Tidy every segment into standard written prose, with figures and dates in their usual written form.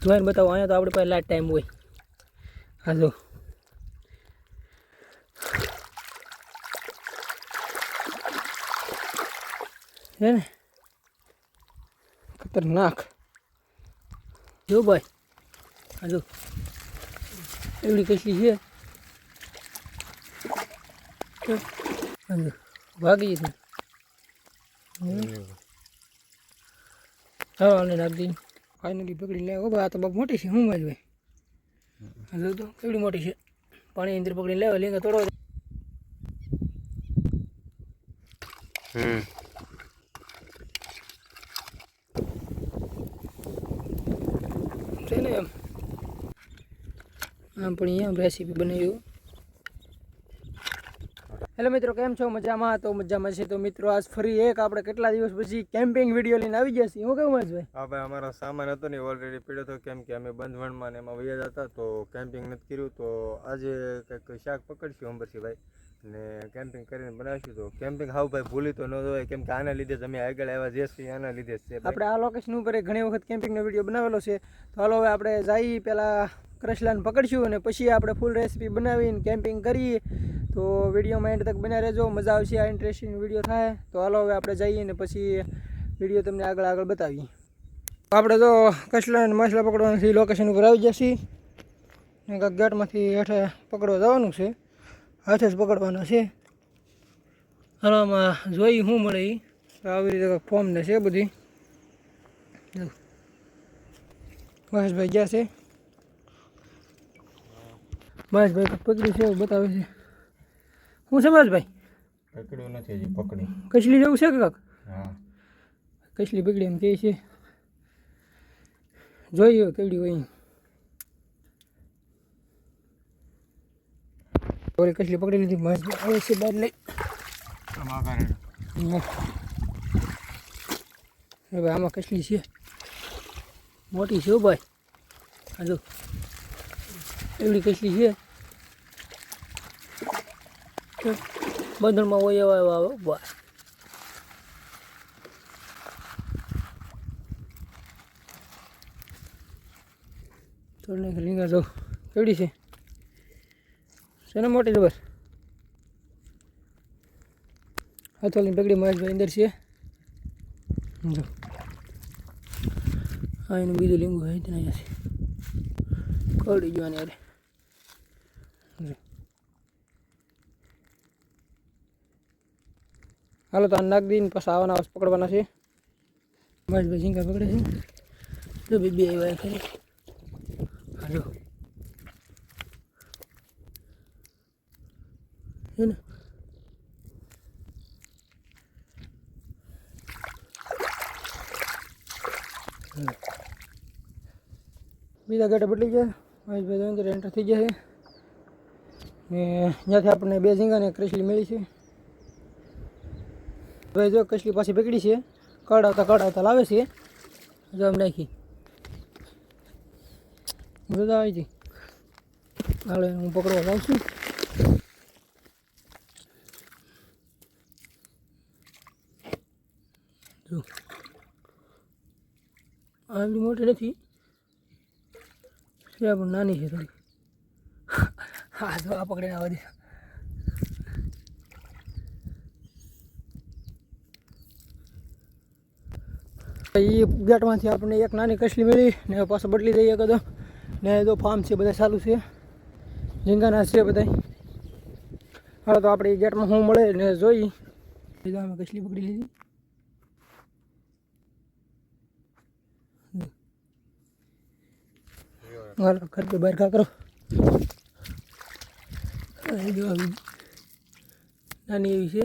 જોઈને બતાવો. અહીંયા તો આપણે પાસે લાઈટ ટાઈમ હોય. હા જો છે ને ખતરનાક. જો ભાઈ હા જો એવડી કશી છે. ભાગી છે. ચાલો આને નાખ દઈએ. ફાઇનલી પકડી લે. આ તો બહુ મોટી છે. હું જ ભાઈ હજુ તો કેવડી મોટી છે. પાણી અંદર પકડી લેવા લીંગા તોડવા. છે ને એમ આમ પણ અહીંયા રેસીપી બનાવ્યું. હેલો મિત્રો, કેમ છો? મજામાં? તો મજામાં છે. તો મિત્રો આજ ફરી એક આપણે કેટલા દિવસ પછી કેમ્પિંગ વિડીયો લઈને આવી ગયા છીએ. હું કેવું ભાઈ? હા ભાઈ, અમારો સામાન હતો ને ઓલરેડી પીડ્યો હતો, કેમ કે અમે બંધવણમાં ને એમાં વયા હતા તો કેમ્પિંગ નથી કર્યું. તો આજે કંઈક શાક પકડશું અંબરસિંહભાઈ ને કેમ્પિંગ કરીને બનાવીશું. તો કેમ્પિંગ હાવ ભાઈ ભૂલી તો ન હોય, કેમ કે આના લીધે જ અમે આગળ આવ્યા જે છીએ, આના લીધે જ છે. આપણે આ લોકેશન ઉપર ઘણી વખત કેમ્પિંગનો વિડીયો બનાવેલો છે. તો હાલો હવે આપણે જઈએ પહેલાં કરસલાને પકડશું અને પછી આપણે ફૂલ રેસીપી બનાવીને કેમ્પિંગ કરીએ. તો વિડીયોમાં એન્ડ તક બન્યા રહેજો, મજા આવશે. આ ઇન્ટરેસ્ટિંગ વિડીયો થાય. તો હાલો હવે આપણે જઈએ ને પછી વિડીયો તમને આગળ બતાવીએ. આપણે તો કસલા અને માછલા પકડવાના લોકેશન ઉપર આવી જશે. ગેટમાંથી હેઠે પકડવા જવાનું છે. હાથે જ પકડવાના છે. હવામાં જોઈ શું મળે એ. આવી રીતે ફોર્મને છે બધી. મહેશભાઈ ગયા છે. મહેશભાઈ પકડી છે એવું બતાવે છે. શું છે મહેશભાઈ? પકડ્યું નથી હજી, પકડી કચલી જેવું છે કે કાક? હા, કચલી પકડી એમ કહે છે. જોઈએ કેવડી હોય. ઓલી કચલી પકડી લીધી. મહેશભાઈ આવે છે બહાર લઈ. હવે આમાં કચલી છે, મોટી છે ભાઈ. હા જો એવડી કચલી છે. બંધણમાં હોય એવા આવે ભાઈ. થોડી નાખી લીંગા જો કેવડી છે ને મોટી જબર. હાથોલીની પકડી મહેશભાઈ અંદર છે. જો હા એનું બીજું લીંબુ હોય ત્યાં અહીંયા છે. કવડી જોવાની અરે હાલો તો આ નાખ દઈને પછી આવવાના પકડવાના છે. મહેશભાઈ ઝીંગા પકડે છે. જો બે આવ્યા ખરી. હાલો છે ને બીજા ગેટે બદલી ગયા. મહેશભાઈ અંદર એન્ટર થઈ ગયા છે ને ત્યાંથી આપણને બે ઝીંગા ને કચલી મળી છે. હવે જો કચલી પાછી પકડી છે. કડાવતા લાવે છે. જો એમ નાખી મજા આવી હતી. હાલે હું પકડવા જાઉં છું. જો આટલી મોટી નથી, પણ નાની છે થોડી. હા જો આ પકડીને આવવા દે. એ ગેટમાંથી આપણને એક નાની કચલી મળી ને પાછો બદલી દઈએ કદો ને. તો ફાર્મ છે બધા ચાલુ છે, ઝીંગાના છે બધા. હવે તો આપણે ગેટમાં શું મળે ને જોઈ. અમે કચલી પકડી લીધી. હાલો ઘર પે બહાર કા કરો. જો નાની એવી છે.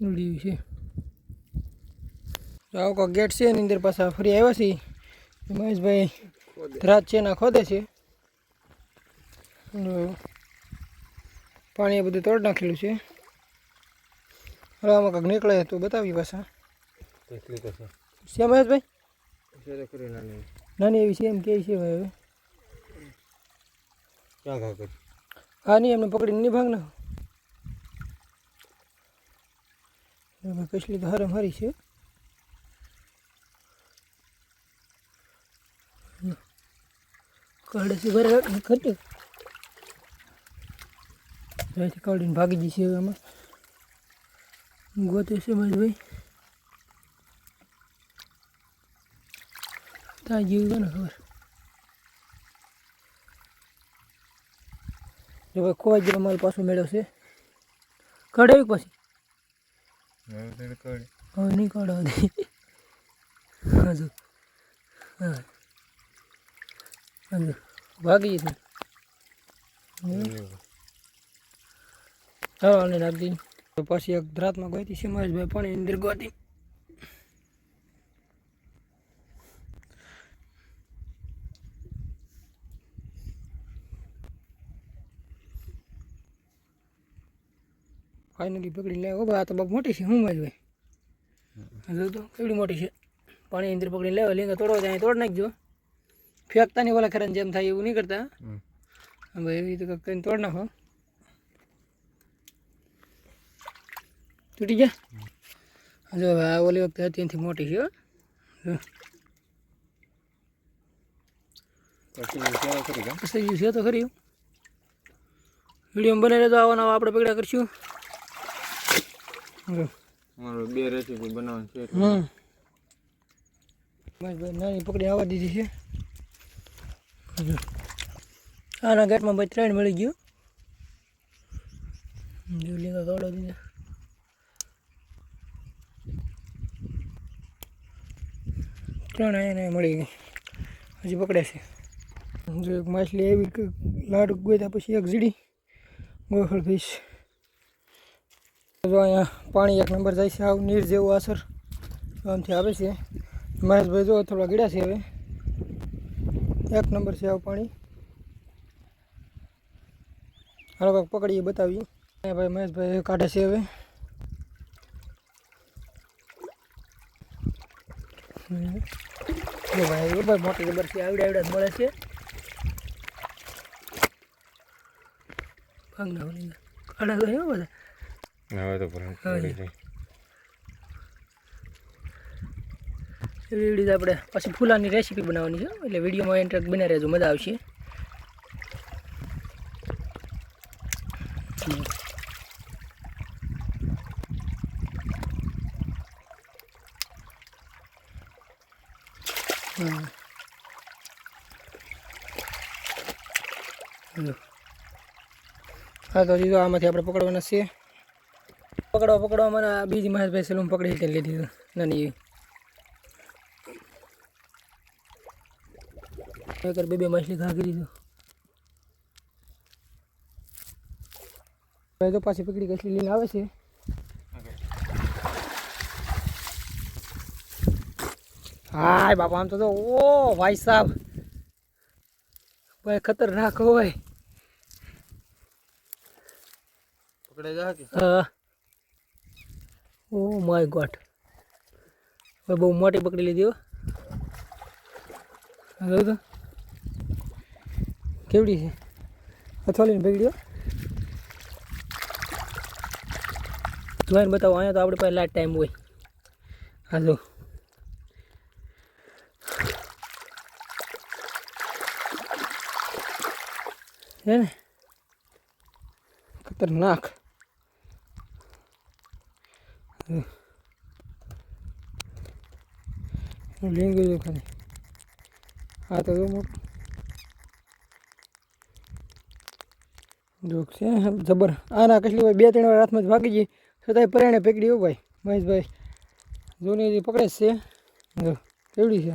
એવી છે. આવો કોઈ ગેટ છે એની અંદર પાછા ફરી આવ્યા છીએ. મહેશભાઈ રાત છે ના ખોદે છે. પાણી એ બધું તોડ નાખેલું છે. હવે આમાં કંઈક નીકળે તો બતાવી પાછા. છે મહેશભાઈ? નાની એવી છે એમ કે છે ભાઈ. હવે ક્યાં ઘા કરી હા નહીં એમને પકડીને નહીં ભાગ ના કસલી તો હારે મારી છે કાઢે છે ઘરે ખર્ચે અહીંથી કાઢીને ભાગી જશે હવે આમાં ગોતે છે ભાઈ ત્યાં જેવું ને ખબર જો ભાઈ ખોવાઈ ગયેલો માલ પાછો મેળવ્યો છે કાઢાવી પછી હવે નહીં કાઢવા દે હાજુ હા હાજુ ભાગી જશે હા અને નાખી દીધી પછી એક ધરાતમાં ગઈ હતી સિમાજભાઈ પાણી અંદર ગોતી ફાઇનલી પકડી લેવો ભાઈ આ તો બહુ મોટી છે હું ભાઈ હજુ તો કેવડી મોટી છે પાણી અંદર પકડી લેવા લીંગા તોડવા જાય તોડ નાખજો ફેંકતા નહીં ઓલા ખરા જેમ થાય એવું નહીં કરતા ભાઈ એવી રીતે કંઈક કરીને તોડ નાખો તૂટી ગયા જો હવે આ ઓલી વખતે હતી એનાથી મોટી છે પછી છે તો ખરી વિડીયો બનાવી તો આવવાના આપણે પકડ્યા કરશું મારો 2 રેસીપી બનાવવાની છે ભાઈ નાની પકડી આવવા દીધી છે આના ગેટમાં ભાઈ 3 મળી ગયું જો લીંગા તોડો દીધા 3 અહીંયા મળી ગઈ હજી પકડે છે જો એક માછલી એવી લાડ ગોતા પછી એક ઝીડી ગોખળ ફીશ જો અહીંયા પાણી 1 નંબર જાય છે આવ નીર જેવું અસર આમથી આવે છે મહેશભાઈ જો થોડા ગીડા છે હવે 1 નંબર છે આવું પાણી હાલો કાંઈક પકડીએ બતાવીએ ભાઈ મહેશભાઈ કાઢે છે હવે જો ભાઈ મોટી જબર છે આવડે મળે છે ભાગના ઓલી કાઢા ગયો બધા હવે તો પર એવી રીતે આપણે પછી ફૂલાની રેસીપી બનાવવાની છે એટલે વિડીયોમાં એન્ટર બના રહેજો મજા આવશે હા તો દીધો આમાંથી આપણે પકડવાના છે પકડવા મને બીજી મહેશભાઈ સેલું પકડી રીતે લીધી નાની એવી બે માછલી ખાકી દીધું ભાઈ તો પાછી પકડી કસલી લઈને આવે છે હાય બાપા આમ તો ઓ ભાઈ સાહેબ ભાઈ ખતરનાક હોય પકડે જા કે હા ઓ માય ગોડ ભાઈ બહુ મોટી પકડી લીધી હો હવે તો કેવડી છે અથવાલીને પકડ્યો જોઈને બતાવો અહીંયા તો આપણે પાસે લાઈટ ટાઈમ હોય હા જો હે ને ખતરનાક લીંગું જો ખાલી હા તો મોટું જોક છે જબર આના કસલી ભાઈ 2-3 વાર હાથમાં જ ભાગી ગઈ છતાંય પરાણે પકડી હો ભાઈ મહેશભાઈ જોની હજી પકડે જ છે જો કેવડી છે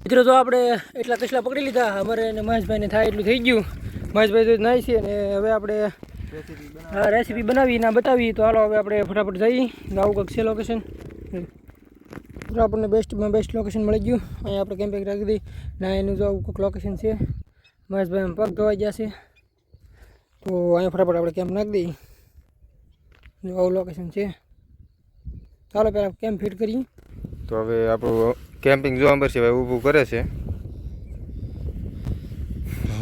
મિત્રો તો આપણે એટલા કસલા પકડી લીધા અમારે અને મહેશભાઈને થાય એટલું થઈ ગયું મહેશભાઈ તો નાય છે અને હવે આપણે હા રેસીપી બનાવી ના બતાવી તો હાલો હવે આપણે ફટાફટ જઈ આવું કંઈક છે લોકેશન તો આપણને બેસ્ટમાં બેસ્ટ લોકેશન મળી ગયું અહીંયા આપણે કેમ્પિંગ રાખી દઈ ના એનું જો આવું કોઈક લોકેશન છે મહેશભાઈ પગ ધોવાઈ ગયા છે તો અહીંયા ફટાફટ આપણે કેમ્પ નાખી દઈએ જો આવું લોકેશન છે ચાલો પહેલાં કેમ્પ ફિટ કરીએ તો હવે આપણું કેમ્પિંગ જો અંબર છે ભાઈ ઊભું કરે છે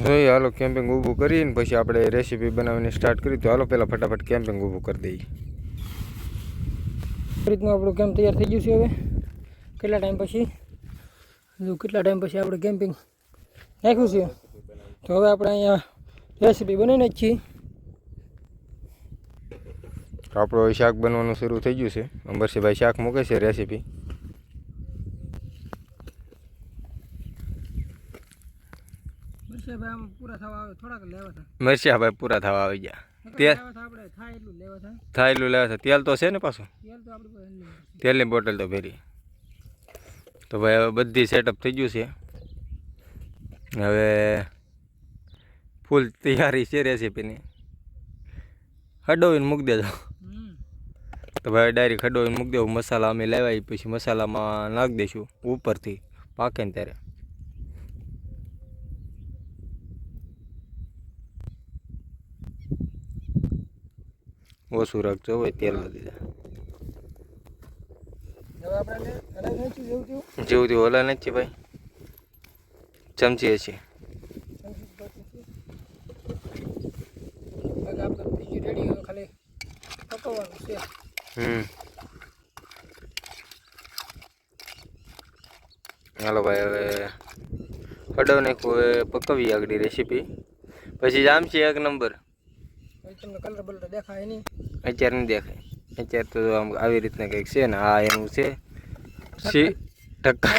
જોઈએ હાલો કેમ્પિંગ ઊભું કરીને પછી આપણે રેસીપી બનાવીને સ્ટાર્ટ કરી. તો હાલો પહેલાં ફટાફટ કેમ્પિંગ ઊભું કરી દઈએ. રીતનું આપણું કેમ્પ તૈયાર થઈ ગયું છે. હવે કેટલા ટાઈમ પછી આપણે કેમ્પિંગ નાખ્યું છે. તો હવે આપણે અહીંયા રેસીપી બનાવીને જ છીએ. આપણું શાક બનવાનું શરૂ થઈ ગયું છે. અંબરસિંહભાઈ શાક મૂકે છે રેસીપી. મરસિયાભાઈ પૂરા થવા આવી ગયા. તેલ થાય એટલું લેવા છે. તેલ તો છે ને પાછું, તેલની બોટલ તો ભરી. તો ભાઈ હવે બધી સેટઅપ થઈ ગયું છે. હવે ફૂલ તૈયારી છે રેસીપીની. હડોવીને મૂકી દેજો. તો ભાઈ ડાયરેક્ટ હડોવીને મૂકી દેવું. મસાલા અમે લેવાય પછી મસાલામાં નાખી દઈશું ઉપરથી પાકે ને ત્યારે. ઓછું રાખજો હોય તેલ વધી જાય. જેવું તેવું હલા નથી ભાઈ. ચમચી છે. હાલો ભાઈ હવે હડવને પકવી આગળ રેસીપી પછી જામ છે એક નંબર. કલર બલર દેખાય નહીં અત્યારે નહીં દેખાય. અત્યારે તો આમ આવી રીતના કંઈક છે ને. હા એનું છે ટક્કા.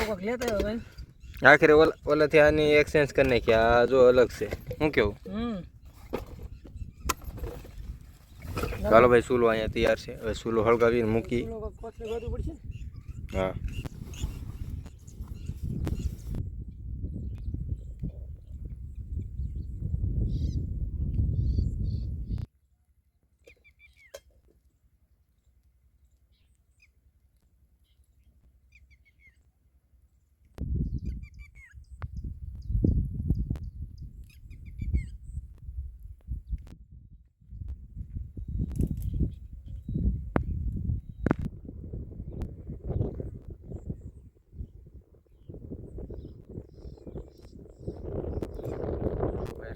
આખરે ઓલાથી આની એક્સચેન્જ કરી નાખી. આ જો અલગ છે. શું કેવું? ચાલો ભાઈ ચૂલો અહીંયા તૈયાર છે. હવે ચૂલો હળગાવીને મૂકી. હા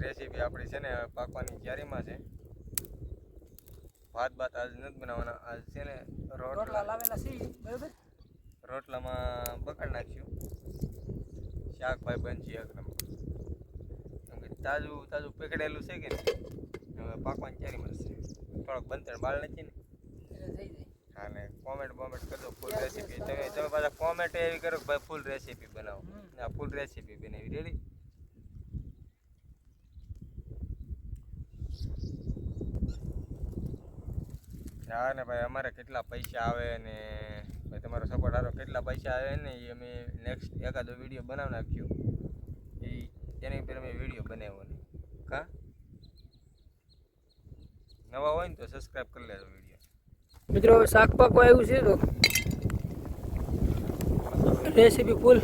રેસીપી આપણી છે ને પાકવાની તૈયારીમાં છે. ભાત આજ નથી બનાવવાના. આજ છે ને રોટલા લાવેલા છે બરાબર. રોટલામાં બકાડ નાખ્યું. શાક ભાઈ બનશે એક નંબર. કેમ કે તાજું પકડેલું છે કે ને હવે પાકવાની તૈયારીમાં છે. થોડોક બંતર બાળ નથી ને હા ને. કોમેન્ટ કરજો ફૂલ રેસીપી. તમે પાછા કોમેન્ટ એવી કરો કે ભાઈ ફૂલ રેસીપી બનાવો. આ ફૂલ રેસીપી બનાવી રેડી. હા ને ભાઈ અમારે કેટલા પૈસા આવે ને ભાઈ તમારો સપોર્ટ સારો કેટલા પૈસા આવે ને એ અમે નેક્સ્ટ એકાદો વિડીયો બનાવી નાખ્યો. એની ઉપર અમે વિડીયો બનાવ્યો ને કા નવા હોય ને તો સબસ્ક્રાઈબ કરી લેજો વિડીયો. મિત્રો શાક પાકવા આવ્યું છે. તો રેસીપી ફૂલ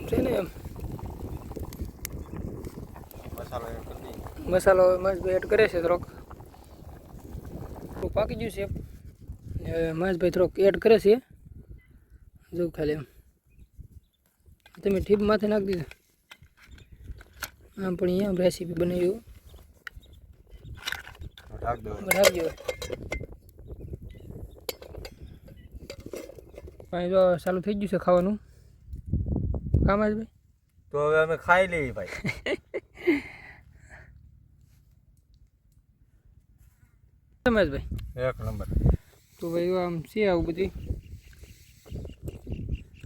છે ને. મસાલો મસ્ત એડ કરે છે. થોડોક પાકી ગયું છે. મહેશભાઈ થોડોક એડ કરે છે. જો ખાલી એમ તમે ઠીપ માથે નાખી દીધું. આમ પણ અહીંયા રેસીપી બનાવી રાખજો. ભાઈ જો ચાલુ થઈ ગયું છે ખાવાનું કામ જ ભાઈ. તો હવે અમે ખાઈ લઈએ ભાઈ. ભાઈ એક નંબર. તો ભાઈ આમ છે આવું બધી.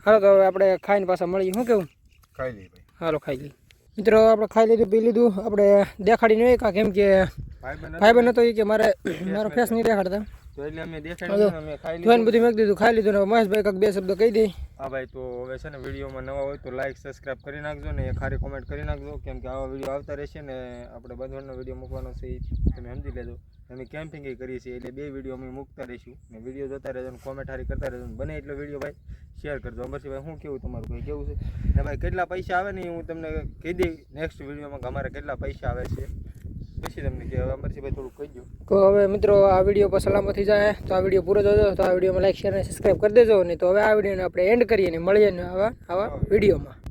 હાલો તો હવે આપણે ખાઈને પાછા મળીએ. શું કેવું? ખાઈ લઈએ ભાઈ. હાલો ખાઈ લઈએ. મિત્રો આપણે ખાઈ લીધું પી લીધું. આપણે દેખાડી નહીં કાં કેમ કે ભાઈ નતો એ કે મારો ફેસ નહીં દેખાડતા તો એટલે અમે દેખાડી અમે ખાઈ લીધું. બધું મેં દીધું ખાઈ લીધું ને મહેશભાઈ કાંક બે શબ્દ કહી દે. હા ભાઈ તો હવે છે ને વિડીયોમાં નવા હોય તો લાઈક સબસ્ક્રાઈબ કરી નાખજો ને ખારી કોમેન્ટ કરી નાખજો. કેમ કે આવા વિડીયો આવતા રહેશે ને આપણે બંધવણનો વિડીયો મૂકવાનો છે તમે સમજી લેજો. અમે કેમ્પિંગ કરીએ છીએ એટલે 2 વિડીયો અમે મૂકતા રહીશું ને વિડીયો જોતા રહેજો ને કોમેન્ટ હારી કરતા રહેજો. બને એટલો વિડીયો ભાઈ શેર કરજો. અમરસિંહભાઈ શું કેવું તમારું કંઈ કેવું છે ને ભાઈ? કેટલા પૈસા આવે ને હું તમને કહી દઈ નેક્સ્ટ વિડીયોમાં કે અમારે કેટલા પૈસા આવે છે પછી તમને કે હવે અમરસિંહભાઈ થોડું કહી દો. તો હવે મિત્રો આ વિડીયો પર સલામત થઈ જાય તો આ વિડીયો પૂરો જોજો. તો આ વિડીયોમાં લાઈક શેર અને સબસ્ક્રાઈબ કરી દેજો. ને તો હવે આ વિડીયોને આપણે એન્ડ કરીએ ને મળીએ ને આવા વિડીયોમાં.